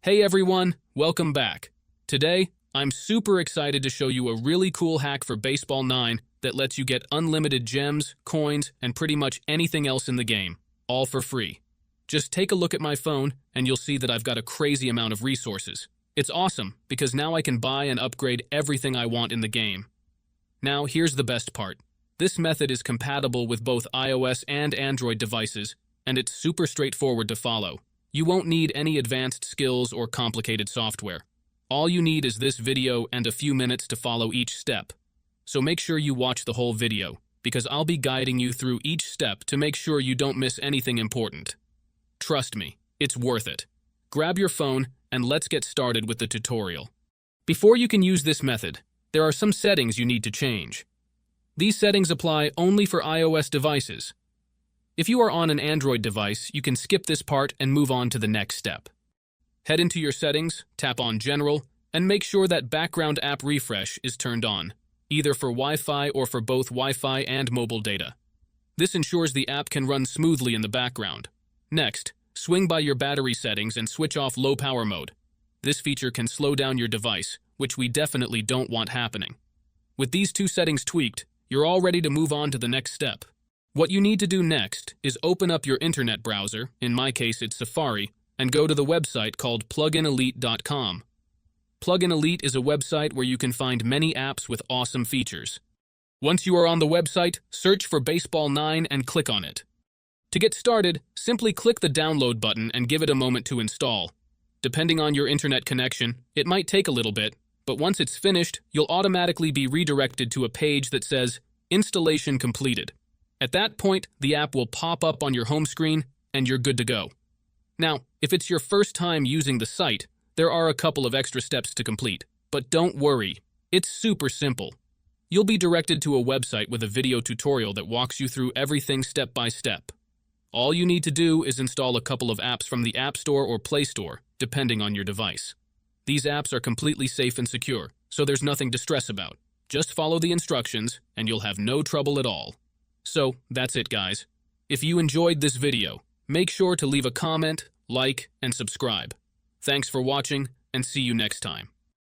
Hey everyone, welcome back. Today, I'm super excited to show you a really cool hack for Baseball 9 that lets you get unlimited gems, coins, and pretty much anything else in the game, all for free. Just take a look at my phone and you'll see that I've got a crazy amount of resources. It's awesome because now I can buy and upgrade everything I want in the game. Now, here's the best part. This method is compatible with both iOS and Android devices, and it's super straightforward to follow. You won't need any advanced skills or complicated software. All you need is this video and a few minutes to follow each step. So make sure you watch the whole video, because I'll be guiding you through each step to make sure you don't miss anything important. Trust me, it's worth it. Grab your phone and let's get started with the tutorial. Before you can use this method, there are some settings you need to change. These settings apply only for iOS devices. If you are on an Android device, you can skip this part and move on to the next step. Head into your settings, tap on General, and make sure that Background App Refresh is turned on, either for Wi-Fi or for both Wi-Fi and mobile data. This ensures the app can run smoothly in the background. Next, swing by your battery settings and switch off low power mode. This feature can slow down your device, which we definitely don't want happening. With these two settings tweaked, you're all ready to move on to the next step. What you need to do next is open up your internet browser, in my case it's Safari, and go to the website called pluginelite.com. Plugin Elite is a website where you can find many apps with awesome features. Once you are on the website, search for Baseball 9 and click on it. To get started, simply click the download button and give it a moment to install. Depending on your internet connection, it might take a little bit, but once it's finished, you'll automatically be redirected to a page that says, Installation Completed. At that point, the app will pop up on your home screen, and you're good to go. Now, if it's your first time using the site, there are a couple of extra steps to complete. But don't worry, it's super simple. You'll be directed to a website with a video tutorial that walks you through everything step by step. All you need to do is install a couple of apps from the App Store or Play Store, depending on your device. These apps are completely safe and secure, so there's nothing to stress about. Just follow the instructions, and you'll have no trouble at all. So, that's it guys. If you enjoyed this video, make sure to leave a comment, like, and subscribe. Thanks for watching, and see you next time.